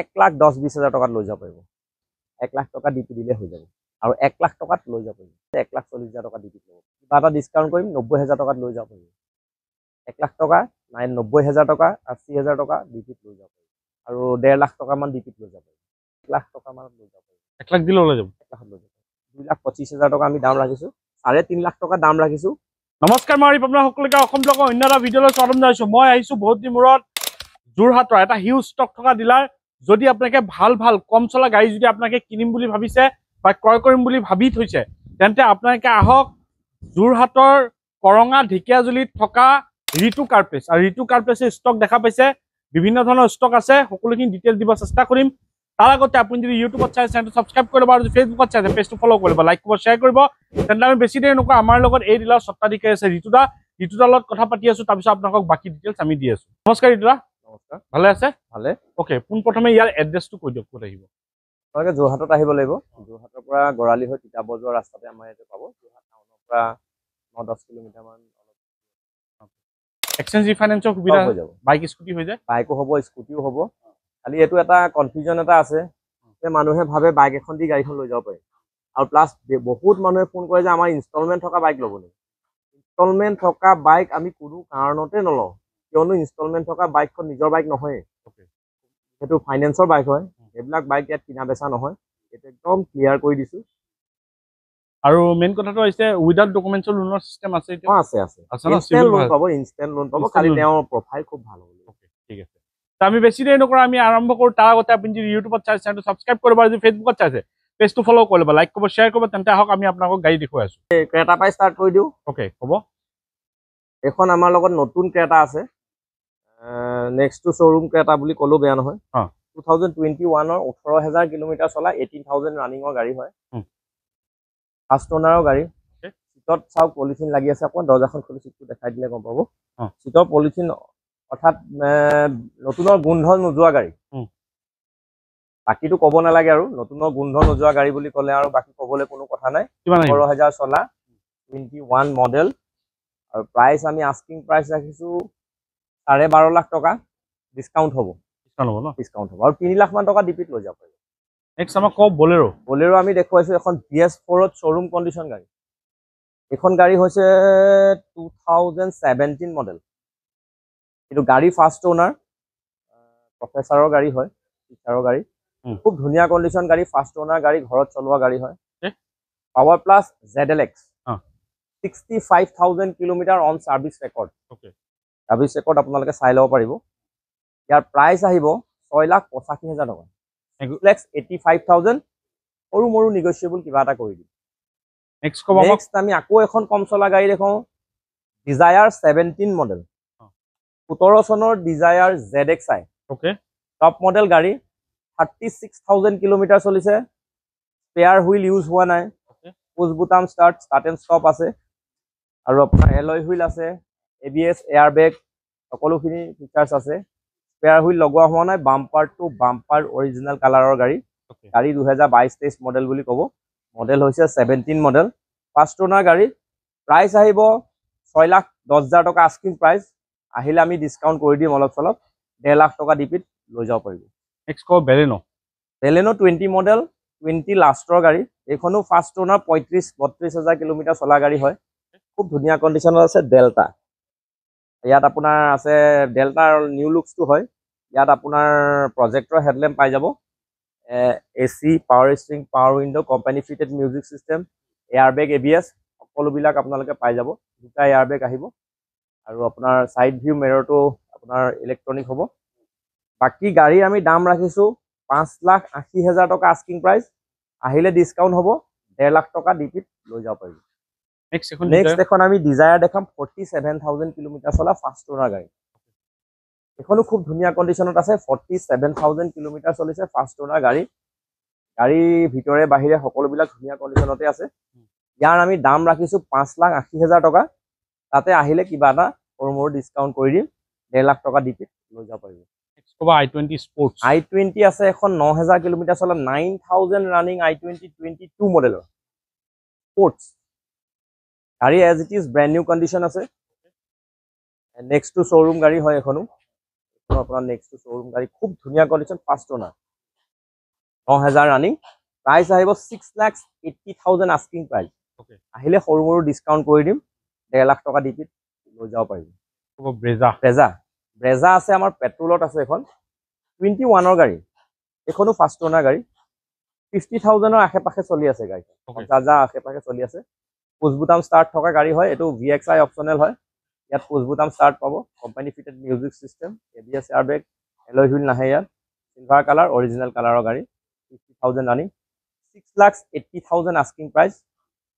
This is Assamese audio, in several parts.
1,10,20,000 টকাত লৈ যাব পাৰিব। 1 লাখ টকা ডিপি দিলে হৈ যাব আৰু 1 লাখ টকাত লৈ যাব পাৰিব। 1,40,000 টকা ডিপিত ল'ব, কিবা এটা ডিছকাউণ্ট কৰিম, 90,000 টকাত লৈ যাব পাৰিব। 1 লাখ টকা 90,000 টকা 80,000 টকা ডিপিত লৈ যাব পাৰিব আৰু 1.5 লাখ টকামান ডিপিত লৈ যাব পাৰিব। 1 লাখ টকামানত লৈ যাব পাৰিব। 1 লাখ দিলে লৈ যাব। 1 লাখত লৈ যাব। 2,25,000 টকা আমি দাম ৰাখিছোঁ, 3.5 লাখ টকা দাম ৰাখিছোঁ। নমস্কাৰ, মই আপোনাৰ সকলোকে অসম ব্লগৰ অন্য এটা ভিডিঅ'লৈ স্বাগতম জনাইছোঁ। মই আহিছোঁ বহুত দিন মূৰত যোৰহাটৰ এটা হিউজ ষ্টক থকা ডিলাৰ। যদি আপোনালোকে ভাল কম চলা গাড়ী যদি আপোনালোকে কিনিম বুলি ভাবিছে বা ক্ৰয় কৰিম বুলি ভাবি থৈছে, তেন্তে আপোনালোকে আহক যোৰহাটৰ কৰঙা ঢেকীয়াজুলিত থকা ঋতু কাৰ্পেজ। আৰু ঋতু কাৰ্পেজৰ ষ্টক দেখা পাইছে, বিভিন্ন ধৰণৰ ষ্টক আছে, সকলোখিনি ডিটেইলছ দিব চেষ্টা কৰিম। তাৰ আগতে আপুনি যদি ইউটিউবত চাই চেনেলটো ছাবস্ক্ৰাইব কৰিব আৰু যদি ফেচবুকত চাই পেজটো ফ'ল' কৰিব, লাইক কৰিব, শ্বেয়াৰ কৰিব। তেন্তে আমি বেছি দেৰি নকৰোঁ, আমাৰ লগত এই ডিলাৰ স্বত্বাধিকাৰী আছে ঋতুদাৰ লগত কথা পাতি আছোঁ। তাৰপিছত আপোনালোকক বাকী ডিটেইলছ আমি দি আছোঁ। নমস্কাৰ ঋতুদা। নমস্কাৰ। ভালে আছে? ভালে। অ'কে, পোনপ্ৰথমে ইয়াৰ এড্ৰেছটো কৈ দিয়ক, ক'ত আহিব? আপোনালোকে যোৰহাটত আহিব লাগিব। যোৰহাটৰ পৰা গৰালি হৈ তিতাবৰ যোৱা ৰাস্তাতে আমাৰ ইয়াতে পাব। যোৰহাট টাউনৰ পৰা 9-10 কিলোমিটাৰমান। এক্সচেঞ্জ ৰিফাইনেন্সৰ সুবিধা হৈ যাব। বাইক স্কুটি হৈ যায়? বাইকো হ'ব, স্কুটিও হ'ব। খালি এইটো এটা কনফিউজন এটা আছে যে মানুহে ভাবে বাইক এখন দি গাড়ীখন লৈ যাব পাৰি, আৰু প্লাছ বহুত মানুহে ফোন কৰে যে আমাৰ ইনষ্টলমেণ্ট থকা বাইক ল'ব নেকি। ইনষ্টলমেণ্ট থকা বাইক আমি কোনো কাৰণতে নলওঁ, কিয়নো ইনষ্টলমেণ্ট থকা বাইকখন নিজৰ বাইক নহয়, সেইটো ফাইনেন্সৰ বাইক হয়। এইবিলাক বাইক ইয়াত কিনা বেচা নহয়, এইটো একদম ক্লিয়াৰ কৰি দিছোঁ। আৰু মেইন কথাটো হৈছে উইদাউট ডকুমেণ্টছৰ লোনৰ চিষ্টেম আছে এতিয়া? আছে ইনষ্টেণ্ট লোন পাব, ইনষ্টেণ্ট লোন পাব, খালি তেওঁৰ প্ৰফাইল খুব ভাল হ'ব। ঠিক আছে, আমি বেছি দেৰি নকৰোঁ, আমি আৰম্ভ কৰোঁ। তাৰ আগতে আপুনি যদি ইউটিউবত চাই চেনেলটো ছাবস্ক্ৰাইব কৰিব আৰু যদি ফেচবুকত চাইছে পেজটো ফ'ল' কৰিব, লাইক কৰিব, শ্বেয়াৰ কৰিব। তেন্তে আহক আমি আপোনালোকক গাড়ী দেখুৱাই আছোঁ। ক্ৰেটা পাই ষ্টাৰ্ট কৰি দিওঁ। অ'কে, হ'ব। এখন আমাৰ লগত নতুন ক্ৰেটা আছে, নেক্সট টু শ্ব'ৰুম ক্ৰেটা বুলি ক'লেও বেয়া নহয়। 2021ৰ 18,000 কিলোমিটাৰ চলা, 18,000 ৰানিঙৰ গাড়ী হয়। ফাৰ্ষ্ট অ'নাৰৰ গাড়ী। চিটত চাওক পলিথিন লাগি আছে, অকণমান দৰ্জাখন খুলি চিটটো দেখাই দিলে গম পাব। চিটৰ পলিথিন অৰ্থাৎ নতুনৰ গোন্ধ নোযোৱা গাড়ী। বাকীটো ক'ব নালাগে, আৰু নতুনৰ গোন্ধ নোযোৱা গাড়ী বুলি ক'লে আৰু বাকী ক'বলৈ কোনো কথা নাই। 18,000 চলা, 21 মডেল, আৰু প্ৰাইচ আমি আস্কিং প্ৰাইচ ৰাখিছোঁ 12.5 লাখ টকা। ডিছকাউণ্ট হ'ব, ডিছকাউণ্ট হ'ব, আৰু 3 লাখমান টকা ডিপিত লৈ যাব পাৰিব। নেক্সট আমাক কওক বলেৰো আমি দেখুৱাইছোঁ এখন BS4ত শ্ব'ৰুম কণ্ডিশ্যন গাড়ী। এইখন গাড়ী হৈছে 2017 মডেল। এইটো গাড়ী ফাৰ্ষ্ট অ'নাৰ, প্ৰফেচাৰৰ গাড়ী হয়, টিচাৰৰ গাড়ী। খুব ধুনীয়া কণ্ডিশ্যন গাড়ী, ফাৰ্ষ্ট অ'নাৰ গাড়ী, ঘৰত চলোৱা গাড়ী হয়। Power plus ZLX, 65,000 kilometre on service record. Service record আপোনালোকে চাই ল'ব পাৰিব। ইয়াৰ প্ৰাইচ আহিব 6,85,000 টকা। 6,85,000, সৰু মৰু নিগচিয়েবল কিবা এটা কৰি দিম। নেক্সট আমি আকৌ এখন কম চলা গাড়ী দেখুৱাওঁ, ডিজায়াৰ 17 মডেল, 17 চনৰ ডিজায়াৰ ZXi। টপ মডেল গাড়ী, 36,000 কিলোমিটাৰ চলিছে, স্পেয়াৰ হুইল ইউজ হোৱা নাই, পুছ বুটাম ষ্টাৰ্ট এণ্ড ষ্টপ আছে, আৰু আপোনাৰ এলয় হুইল আছে, ABS, এয়াৰ বেগ, সকলোখিনি ফিচাৰ্ছ আছে। স্পেয়াৰ হুইল লগোৱা হোৱা নাই, বাম্পাৰ টু বাম্পাৰ অৰিজিনেল কালাৰৰ গাড়ী। গাড়ী 2022-23 মডেল বুলি ক'ব। মডেল হৈছে 17 মডেল, ফাৰ্ষ্ট অ'নাৰ গাড়ী। প্ৰাইচ আহিব 6,10,000 টকা আস্কিং প্ৰাইচ। আহিলে আমি ডিছকাউণ্ট কৰি দিম অলপ চলপ, 1.5 লাখ টকা ডিপিত লৈ যাব পাৰিব। নেক্সট কওক বেলেনো 20 মডেল, 20 লাষ্টৰ গাড়ী। এইখনো ফাৰ্ষ্ট অ'নাৰ, 35-32,000 কিলোমিটাৰ চলা গাড়ী হয়। খুব ধুনীয়া কণ্ডিশ্যনত আছে। ডেল্টা, ইয়াত আপোনাৰ আছে ডেল্টাৰ নিউ লুকছটো হয়। ইয়াত আপোনাৰ প্ৰজেক্টৰ হেডলেম্প পাই যাব, AC, power steering, power window, company fitted music system, air bag, ABS, সকলোবিলাক আপোনালোকে পাই যাব। দুটা এয়াৰ বেগ আহিব, আৰু আপোনাৰ ছাইড ভিউ মিৰৰটো আপোনাৰ ইলেক্ট্ৰনিক হ'ব। বাকী গাড়ী আমি দাম ৰাখিছোঁ 5,80,000 টকা আস্কিং প্ৰাইচ। আহিলে ডিছকাউণ্ট হ'ব, 1.5 লাখ টকা ডিপিত লৈ যাব পাৰিব। নেক্সট এখন আমি ডিজায়াৰ দেখাম, 47,000 কিলোমিটাৰ চলা, ফাৰ্ষ্ট অ'নাৰ গাড়ী। এইখনো খুব ধুনীয়া কণ্ডিশ্যনত আছে, 47,000 কিলোমিটাৰ চলিছে, ফাৰ্ষ্ট অ'নাৰ গাড়ী। গাড়ী ভিতৰে বাহিৰে সকলোবিলাক ধুনীয়া কণ্ডিশ্যনতে আছে। ইয়াৰ আমি দাম ৰাখিছোঁ 5,80,000 টকা। তাতে আহিলে কিবা এটা সৰু মৰু ডিছকাউণ্ট কৰি দিম, 1.5 লাখ টকা ডিপিত লৈ যাব পাৰিব। i20 স্পৰ্টছ, i20 আছে এখন 9,000 কিলোমিটাৰ চলা, 9,000 ৰানিং i20 22 মডেলৰ স্পৰ্টছ গাড়ী। As it is brand new condition আছে। নেক্সট টু শ্ব'ৰুম গাড়ী হয় এখনো, আপোনাৰ নেক্সট টু শ্ব'ৰুম গাড়ী, খুব ধুনীয়া condition, first owner. 9000 running price আহিব 6,80,000 আস্কিং প্ৰাইচ আহিলে সৰু সৰু ডিসকাউন্ট কৰি দিম 1.5 লাখ টকা ডিপিত লৈ যাব পাৰিব ব্ৰেজা আছে আমাৰ পেট্ৰলত আছে এখন 21 ৰ গাড়ী এখনো ফাৰ্ষ্ট ওনাৰ গাড়ী 50,000 ৰ আশে-পাশে চলি আছে গাড়ী 50,000 আশে-পাশে চলি আছে পুশ বুটাম ষ্টাৰ্ট থকা গাড়ী হয় এটো VXI অপচনেল হয় ইয়াত পুশ বুটাম ষ্টাৰ্ট পাব company fitted music system ABS airbag alloy wheel নাহে ইয়াত সিলভাৰ কালাৰ অৰিজিনেল কালাৰৰ গাড়ী 50,000 ৰানিং 6,80,000 আস্কিং প্ৰাইচ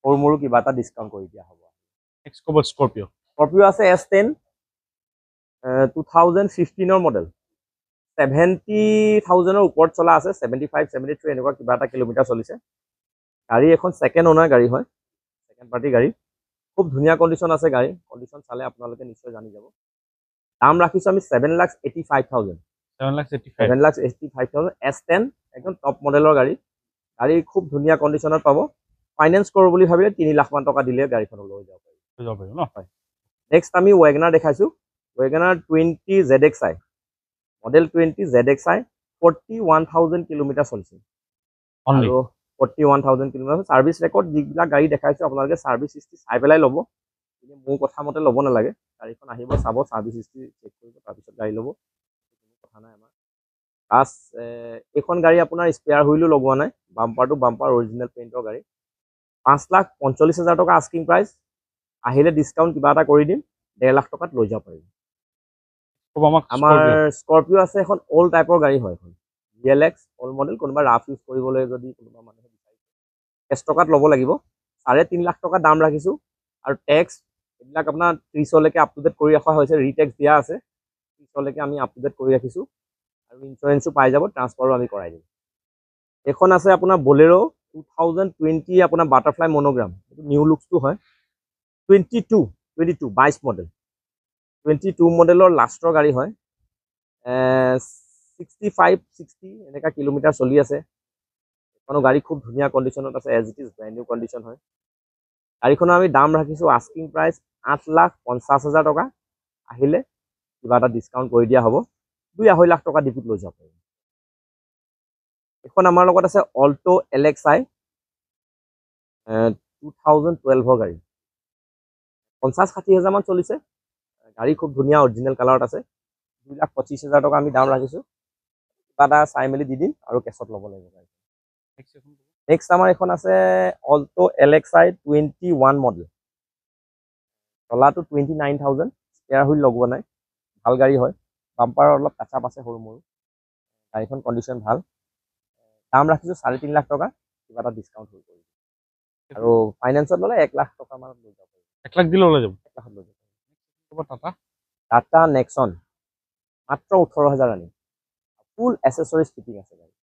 সৰু মৰু কিবা এটা ডিসকাউন্ট কৰি দিয়া হ'ব নেক্সট ক'ব স্কৰপিঅ আছে S10 2015 ৰ মডেল 70,000 ৰ ওপৰত চলা আছে 75 73 এনেকুৱা কিবা এটা কিলোমিটাৰ চলিছে গাড়ী এখন সেকেন্ড ওনাৰ গাড়ী হয় সেকেন্ড পাৰ্টি গাড়ী খুব ধুনীয়া কন্ডিশন আছে গাড়ী কন্ডিশন চালে আপোনালোকে নিশ্চয় জানি যাব দাম ৰাখিছো আমি 7,85,000 S10 একদম টপ মডেলৰ গাড়ী খুব ধুনীয়া কন্ডিশনত পাব ফাইনেন্স কৰো বুলি ভাবিলে 3 লাখ মান টকা দিলে গাড়ীখন লৈ যাব পাৰিব ন হয় নেক্সট আমি WagonR দেখাইছো WagonR 20 ZXi model 20 ZXi 41,000 kilometre চলিছে অনলি 41,000 কিলোমিটাৰ সাৰ্ভিস ৰেকৰ্ড যিবিলাক গাড়ী দেখাইছো আপোনালোকে সাৰ্ভিস হিষ্ট্ৰি চাই পেলাই ল'ব কিন্তু মোৰ কথা মতে ল'ব নালাগে গাড়ীখন আহিব চাব সাৰ্ভিস হিষ্ট্ৰি চেক কৰিব তাৰ পিছত গাড়ী ল'ব কোনো কথা নাই আমাৰ প্লাস এখন গাড়ী আপোনাৰ স্পেয়াৰ হুইলো লগোৱা নাই বাম্পাৰ টু বাম্পাৰ অৰিজিনেল পেইণ্টৰ গাড়ী 5,45,000 টকা আস্কিং প্ৰাইচ আহিলে ডিসকাউন্ট কিবা এটা কৰি দিম 1.5 লাখ টকাত লৈ যাব পাৰিব আমাৰ স্কৰপিঅ আছে এখন অল্ড টাইপৰ গাড়ী হয় এখন GLX অল্ড মডেল কোনোবা ৰাফ ইউজ কৰিবলৈ যদি কোনোবা মানুহে বিচাৰিছে কেছ টকাত ল'ব লাগিব 3.5 লাখ টকা দাম ৰাখিছো আৰু ট্যাক্স এইবিলাক আপোনাৰ 30 লৈকে আপ টু ডেট কৰি ৰাখা হৈছে ৰিটেক্স দিয়া আছে 30 লৈকে আমি আপ টু ডেট কৰি ৰাখিছো আৰু ইন্স্যুৰেন্সও পাই যাব ট্ৰান্সফাৰো আমি কৰাই দিম এখন আছে আপোনাৰ বলেৰো 2020 আপোনাৰ বাটাৰফ্লাই মনোগ্ৰাম এইটো নিউ লুকসটো হয় 22 মডেল 22 মডেলৰ লাষ্টৰ গাড়ী হয় 65-60 এনেকা কিলোমিটাৰ চলি আছে এখনো গাড়ী খুব ধুনীয়া কন্ডিশনত আছে as it is brand new condition হয় গাড়ীখনৰ আমি দাম ৰাখিছো আস্কিং প্ৰাইচ 8,50,000 টকা আহিলে কিবা এটা ডিসকাউন্ট কৰি দিয়া হ'ব 2.5 লাখ টকা ডিপিত লৈ যাব পাৰিব এখন আমাৰ লগত আছে অল্টো LXi 2012 ৰ গাড়ী 50-60,000 মান চলিছে গাড়ী খুব ধুনীয়া অৰিজিনেল কালাৰত আছে 2,25,000 টকা আমি দাম ৰাখিছো কিবা এটা চাই মেলি দি দিম আৰু কেছত ল'ব লাগিব নেক্সট আমাৰ এখন আছে অল্টো LXi 21 মডেল চলাটো 29,000 স্পেয়াৰ হুইল লগোৱা নাই ভাল গাড়ী হয় বাম্পাৰ অলপ কাঁচা আছে সৰু মৰু গাড়ীখন কন্ডিশন ভাল দাম ৰাখিছো 3.5 লাখ টকা কিবা এটা ডিসকাউন্ট হৈ পৰিব আৰু ফাইনেন্সত ল'লে 1 লাখ টকা মান লৈ যাব 1 লাখ দিলে লৈ যাব 1 লাখত লৈ যাব টাটা নেক্সন মাত্ৰ 18,000 আনি ফুল এসেসৰিজ ফিটিং আছে গাড়ী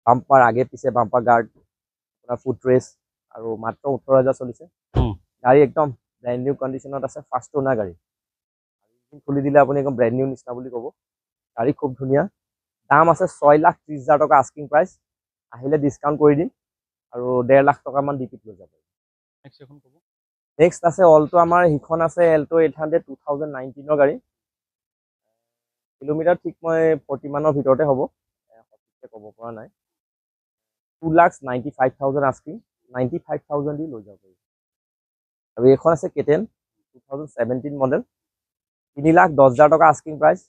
বাম্পাৰ আগে পিছে বাম্পাৰ গাৰ্ড আপোনাৰ ফুট ৰেস আৰু মাত্ৰ 18,000 চলিছে গাড়ী একদম ব্ৰ্যান্ড নিউ কন্ডিশনত আছে ফাৰ্ষ্ট ওনাৰ গাড়ী খুলি দিলে আপুনি একদম ব্ৰ্যান্ড নিউ নিচিনা বুলি ক'ব গাড়ী খুব ধুনীয়া দাম আছে 6,30,000 টকা আস্কিং প্ৰাইচ আহিলে ডিসকাউন্ট কৰি দিম আৰু 1.5 লাখ টকা মান ডিপিত লৈ যাব নেক্সট আছে অল্টো আমাৰ হিখন আছে এল্টো 800 2019 ৰ গাড়ী কিলোমিটাৰ ঠিক মই 40 মানৰ ভিতৰতে হ'ব সঠিককৈ ক'ব পৰা নাই 2,95,000 আস্কিং 95,000 দি লৈ যাব পাৰিব আৰু এখন আছে কেটেন 2017 মডেল 3,10,000 টকা আস্কিং প্ৰাইচ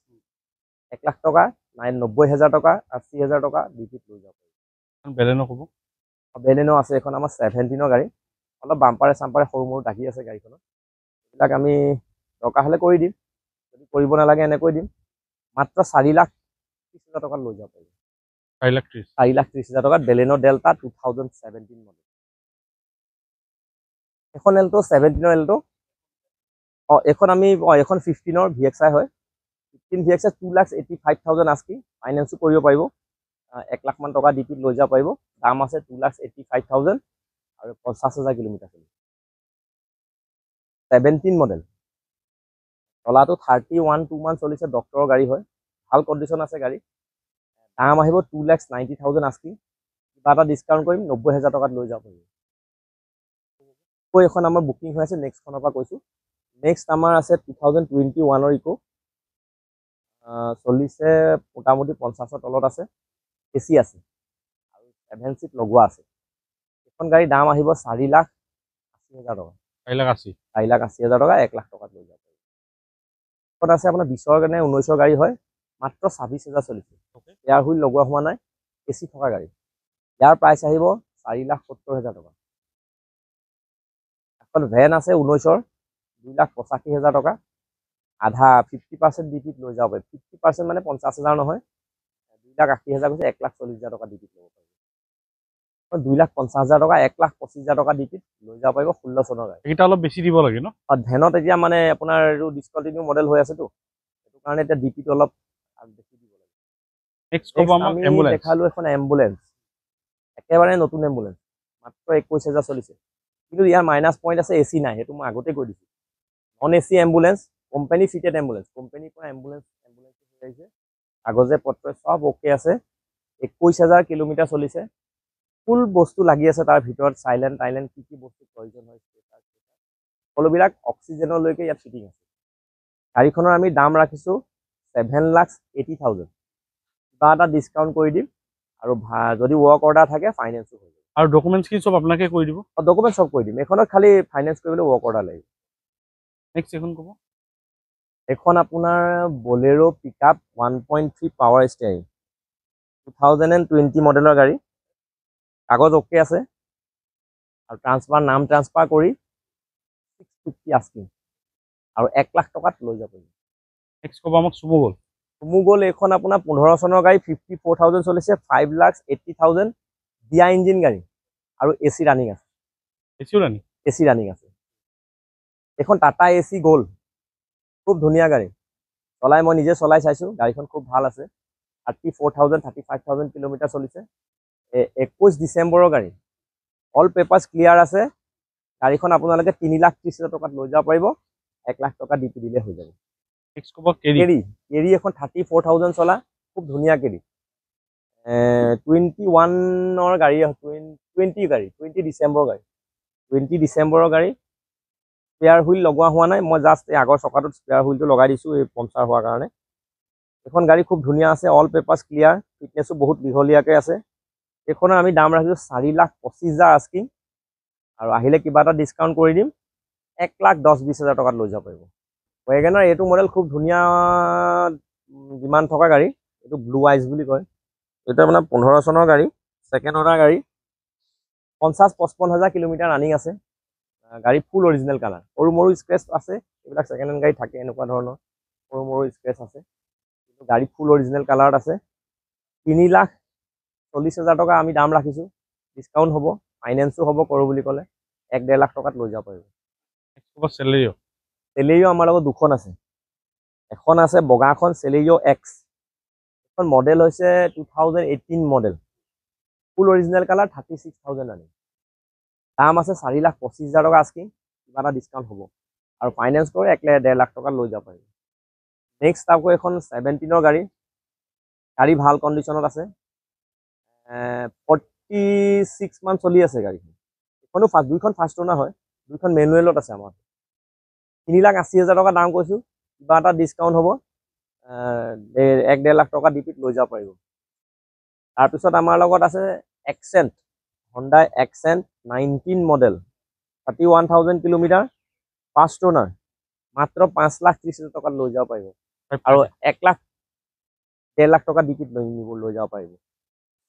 1 লাখ টকা 90,000 টকা 80,000 টকা ডিপিত লৈ যাব পাৰিব বেলেনো আছে এখন আমাৰ 17 ৰ গাড়ী অলপ বাম্পাৰে চাম্পাৰে সৰু মৰু ডাকি আছে গাড়ীখনত এইবিলাক আমি দৰকাৰ হ'লে কৰি দিম যদি কৰিব নালাগে এনেকৈ দিম মাত্ৰ 4,30,000 টকা লৈ যাব পাৰিব 4,30,000 টকা বেলেনো ডেল্টা 2017 মডেল এখন এল্টো 17 ৰ এল্টো এখন আমি এখন 15 ৰ VXI হয় 15 VXI 2,85,000 আস্কি ফাইনেন্সও কৰিব পাৰিব 1 লাখ মান টকা ডিপিত লৈ যাব পাৰিব দাম আছে 2,85,000 আৰু 50,000 কিলোমিটাৰ চলি 17 মডেল চলাটো 31 মান চলিছে ডক্টৰৰ গাড়ী হয় ভাল কন্ডিশন আছে গাড়ী দাম আহিব 2,90,000 আস্কি কিবা এটা ডিসকাউন্ট কৰিম 90,000 টকাত লৈ যাব পাৰিব এখন আমাৰ বুকিং হৈ আছে নেক্সট খনৰ পৰা কৈছো নেক্সট আমাৰ আছে 2021 ৰ ইকো চলিছে মোটামুটি 50ৰ তলত আছে এসি আছে আৰু 7 চিট লগোৱা আছে। এখন গাড়ীৰ দাম আহিব 4,80,000 টকা। 4,80,000 টকা, 1 লাখ টকাত লৈ যাব পাৰিব। এখন আছে আপোনাৰ 20ৰ কাৰণে 19ৰ গাড়ী হয়, মাত্ৰ 26,000 চলিছে। এয়াৰ হুইল লগোৱা হোৱা নাই, AC থকা গাড়ী। ইয়াৰ প্ৰাইচ আহিব 4,70,000 টকা। এখন ভেন আছে 19ৰ 2,85,000 টকা। আধা 50% ডিপিত লৈ যাব পাৰিব। 50% মানে 50,000 নহয়, 2,80,000 কৈছে, 1,40,000 টকা ডিপিত ল'ব পাৰিব। 2,50,000 টকা, 1,25,000 টকা ডিপিত লৈ যাব পাৰিব। 16 চনৰ গাড়ী। এইকেইটা অলপ বেছি দিব লাগে ন? ভেনত এতিয়া মানে আপোনাৰ এইটো ডিছকণ্টিনিউ মডেল হৈ আছেতো, সেইটো কাৰণে এতিয়া ডিপিটো অলপ বেছি দিব লাগে। নেক্সট ক'ব আমাক আমি এম্বুলেন্স। দেখালো এখন এম্বুলেন্স, একেবাৰে নতুন এম্বুলেন্স, মাত্ৰ 21,000 চলিছে। কিন্তু ইয়াৰ মাইনাছ পইণ্ট আছে, AC নাই, সেইটো মই আগতে কৈ দিছোঁ। Non AC ambulance, company fitted ambulance, কোম্পানীৰ পৰা এম্বুলেন্স হৈ আহিছে, কাগজে পত্ৰ চব অ'কে আছে। 21,000 কিলোমিটাৰ চলিছে। ফুল বস্তু লাগি আছে তাৰ ভিতৰত, চাইলেণ্ট টাইলেণ্ট কি কি বস্তু প্ৰয়োজন হয় সকলোবিলাক অক্সিজেনলৈকে ইয়াত ফিটিং আছে। গাড়ীখনৰ আমি দাম ৰাখিছোঁ 7,80,000। কিবা এটা ডিছকাউণ্ট কৰি দিম, আৰু যদি ৱৰ্ক অৰ্ডাৰ থাকে ফাইনেন্সো হৈ যাব। আৰু ডকুমেণ্টছখিনি চব আপোনাকে কৰি দিব? ডকুমেণ্ট চব কৰি দিম। এইখনত খালি ফাইনেন্স কৰিবলৈ ৱৰ্ক অৰ্ডাৰ লাগিব। নেক্সট এখন ক'ব। এখন আপোনাৰ বলেৰো পিকআপ 1.3 পাৱাৰ ষ্টেয়াৰিং, 2020 মডেলৰ গাড়ী। কাগজ অ'কে আছে, আৰু নাম ট্ৰান্সফাৰ কৰি 650 আস্কিং, আৰু 1 লাখ টকাত লৈ যাব পাৰিব। নেক্সট ক'ব আমাক চুমু গ'ল। চুমু গ'ল এইখন আপোনাৰ 15 চনৰ গাড়ী, 54,000 চলিছে, 5,80,000, দিয়া ইঞ্জিন গাড়ী, আৰু AC ৰানিং আছে। AC ৰানিং আছে। এইখন টাটা AC গ'ল্ড, খুব ধুনীয়া গাড়ী। মই নিজে চলাই চাইছোঁ, গাড়ীখন খুব ভাল আছে। 34,000, 35,000 কিলোমিটাৰ চলিছে। 21 ডিচেম্বৰৰ গাড়ী, অল পেপাৰ্ছ ক্লিয়াৰ আছে। গাড়ীখন আপোনালোকে 3,30,000 টকাত লৈ যাব পাৰিব, 1 লাখ টকা ডিপি দিলে হৈ যাব। নেক্সট ক'ব কেৰি এখন 34,000 চলা, খুব ধুনীয়া কেৰি। 21ৰ গাড়ী, 20 ডিচেম্বৰৰ গাড়ী, 20 ডিচেম্বৰৰ গাড়ী। স্পেয়াৰ হুইল লগোৱা হোৱা নাই, মই জাষ্ট এই আগৰ চকাটোত স্পেয়াৰ হুইলটো লগাই দিছোঁ, এই পামচাৰ হোৱাৰ কাৰণে। এইখন গাড়ী খুব ধুনীয়া আছে, অল পেপাৰ্ছ ক্লিয়াৰ, ফিটনেছো বহুত দীঘলীয়াকৈ আছে। এইখনৰ আমি দাম ৰাখিছোঁ 4,25,000 আস্কিং, আৰু আহিলে কিবা এটা ডিছকাউণ্ট কৰি দিম, 1,10,20,000 টকাত লৈ যাব পাৰিব। ৱেগনাৰ এইটো মডেল খুব ধুনীয়া ডিমাণ্ড থকা গাড়ী, এইটো ব্লু আইজ বুলি কয়। এইটো আপোনাৰ 15 চনৰ গাড়ী, ছেকেণ্ড অনাৰ গাড়ী, 50-55,000 কিলোমিটাৰ ৰানিং আছে। গাড়ী ফুল অৰিজিনেল কালাৰ, সৰু মৰু স্ক্ৰেচ আছে, এইবিলাক ছেকেণ্ড হেণ্ড গাড়ী থাকে এনেকুৱা ধৰণৰ সৰু মৰু স্ক্ৰেচ আছে, কিন্তু গাড়ী ফুল অৰিজিনেল কালাৰত আছে। 3,40,000 টকা আমি দাম ৰাখিছোঁ, ডিছকাউণ্ট হ'ব, ফাইনেন্সো হ'ব কৰোঁ বুলি ক'লে, 1-1.5 লাখ টকাত লৈ যাব পাৰিব। চেলেৰিঅ আমাৰ লগত দুখন আছে। এখন আছে বগাখন, চেলেৰিঅ এক্স, এখন মডেল হৈছে 2018 মডেল, ফুল অৰিজিনেল কালাৰ, 36,000 ৰানিং। দাম আছে 4,25,000 টকা আস্কিং, কিবা এটা ডিছকাউণ্ট হ'ব, আৰু ফাইনেন্স কৰি 1-1.5 লাখ টকাত লৈ যাব পাৰিব। নেক্সট আকৌ এখন 17ৰ গাড়ী ভাল কণ্ডিশ্যনত আছে, 46 মান চলি আছে গাড়ীখন। এইখনো দুইখন ফাৰ্ষ্ট অনাৰ হয়, দুইখন মেনুৱেলত আছে আমাৰ। 3,80,000 টকা দাম কৈছোঁ, কিবা এটা ডিছকাউণ্ট হ'ব, 1-1.5 লাখ টকা ডিপিত লৈ যাব পাৰিব। তাৰপিছত আমাৰ লগত আছে এক্সেণ্ট, হণ্ডাই এক্সেণ্ট 19 মডেল, 31,000 কিলোমিটাৰ, ফাৰ্ষ্ট অনাৰ, মাত্ৰ 5,30,000 টকাত লৈ যাব পাৰিব, আৰু 1,1.5 লাখ টকা ডিপিত লৈ যাব পাৰিব।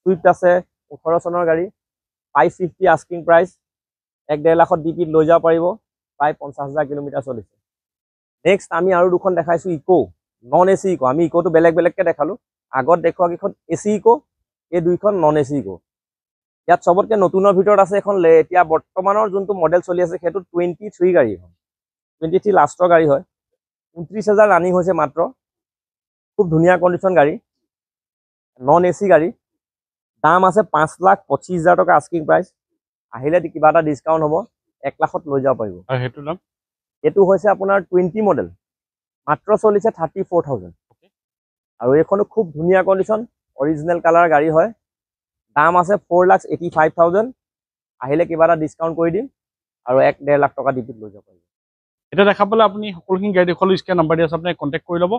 চুইফ্ট আছে 18 চনৰ গাড়ী, 550 আস্কিং প্ৰাইচ, 1-1.5 লাখত ডিপিত লৈ যাব পাৰিব, প্ৰায় 50,000 কিলোমিটাৰ চলিছে। নেক্সট আমি আৰু দুখন দেখাইছোঁ ইকো, নন AC ইকো। আমি ইকোটো বেলেগকৈ দেখালোঁ, আগত দেখুওৱা কেইখন AC ইকো, এই দুইখন নন AC ইকো। ইয়াত চবতকৈ নতুনৰ ভিতৰত আছে এখন, এতিয়া বৰ্তমানৰ যোনটো মডেল চলি আছে সেইটো 23 গাড়ী হয়, 23 লাষ্টৰ গাড়ী হয়, 29,000 ৰানিং হৈছে মাত্ৰ, খুব ধুনীয়া কণ্ডিশ্যন গাড়ী, নন AC গাড়ী। দাম আছে 5,25,000 টকা আস্কিং প্ৰাইচ, আহিলে কিবা এটা ডিছকাউণ্ট হ'ব, 1 লাখত লৈ যাব পাৰিব। এইটো হৈছে আপোনাৰ 20 মডেল, মাত্ৰ চলিছে 34,000, আৰু এইখনো খুব ধুনীয়া কণ্ডিশ্যন, অৰিজিনেল কালাৰ গাড়ী হয়। দাম আছে 4,85,000, আহিলে কিবা এটা ডিছকাউণ্ট কৰি দিম, আৰু 1-1.5 লাখ টকা ডিপিত লৈ যাব পাৰিব। এতিয়া দেখা পালে আপুনি সকলোখিনি গাড়ী দেখুৱালো, স্ক্ৰীণ নাম্বাৰ দিয়া আছে, আপুনি কণ্টেক্ট কৰি ল'ব।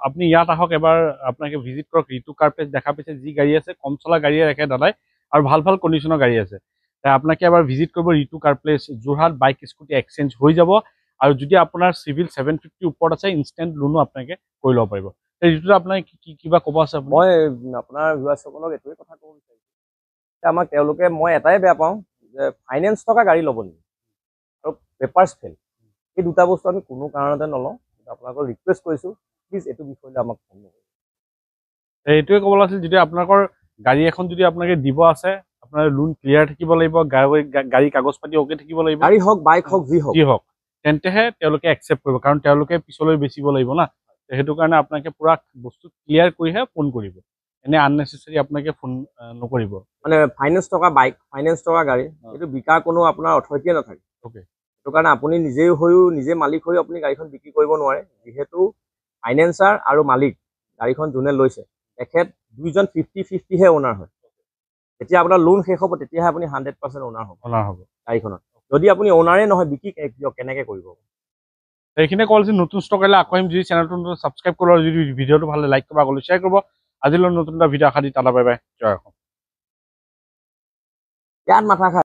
আপুনি ইয়াত আহক, এবাৰ আপোনালোকে ভিজিট কৰক, ঋতু কাৰ প্লেচ দেখা পাইছে, যি গাড়ী আছে কম চলা গাড়ীয়ে ৰাখে দাদাই, আৰু ভাল ভাল কণ্ডিশ্যনৰ গাড়ী আছে। আপোনালোকে এবাৰ ভিজিট কৰিব Ritu car place, Jorhat. Bike scooty exchange হৈ যাব, আৰু যদি আপোনাৰ চিভিল 750 ওপৰত আছে ইনষ্টেণ্ট লোনো আপোনালোকে কৰি ল'ব পাৰিব। ৰিতুত আপোনাৰ কিবা ক'ব আছে? মই আপোনাৰ ভিউৱাৰ্ছসকলক এইটোৱে কথা ক'ব বিচাৰিছোঁ যে আমাক তেওঁলোকে, মই এটাই বেয়া পাওঁ যে ফাইনেন্স থকা গাড়ী ল'ব নেকি আৰু পেপাৰ্ছ ফেল, এই দুটা বস্তু আমি কোনো কাৰণতে নলওঁ। আপোনালোকক ৰিকুৱেষ্ট কৰিছোঁ, প্লিজ এইটো বিষয় লৈ আমাক ফোন নকৰিব। এইটোৱে ক'ব লাগিছিল, যদি আপোনালোকৰ গাড়ী এখন যদি আপোনালোকে দিব আছে, আপোনাৰ লোন ক্লিয়াৰ থাকিব লাগিব, গাড়ী কাগজ পাতি অ'কে থাকিব লাগিব, গাড়ী হওক বাইক হওক যি হওক, তেন্তেহে তেওঁলোকে একচেপ্ট কৰিব, কাৰণ তেওঁলোকে পিছলৈ বেচিব লাগিব না। সেইটো কাৰণে আপোনালোকে পুৰা বস্তু ক্লিয়াৰ কৰিহে ফোন কৰিব, এনে আননেচেচাৰী আপোনালোকে ফোন নকৰিব। মানে ফাইনেন্স থকা বাইক, ফাইনেন্স থকা গাড়ী, এইটো বিকাৰ কোনো আপোনাৰ অথৰিটিয়ে নাথাকে। সেইটো কাৰণে আপুনি নিজেই হৈও, নিজে মালিক হৈও আপুনি গাড়ীখন বিক্ৰী কৰিব নোৱাৰে। যিহেতু ফাইনেন্সাৰ আৰু মালিক, গাড়ীখন যোনে লৈছে তেখেত দুইজন 50-50হে অ'নাৰ হয়। যেতিয়া আপোনাৰ লোন শেষ হ'ব তেতিয়াহে আপুনি 100% অ'নাৰ হ'ব গাড়ীখনত। যদি আপুনি অ'নাৰে নহয়, বিক্ৰী কেনেকৈ কৰিব? সেইখিনিয়ে ক'ল যে নতুন ষ্টক আহিলে আকৌ আহিম। যদি চেনেলটো ছাবস্ক্ৰাইব কৰিব, আৰু যদি ভিডিঅ'টো ভাল লাগে লাইক কৰিব, আগলৈ শ্বেয়াৰ কৰিব। আজিলৈ নতুন এটা ভিডিঅ' আশা দি টাটা, বাই বাই, জয় অসম। ইয়াত মাথা খায়।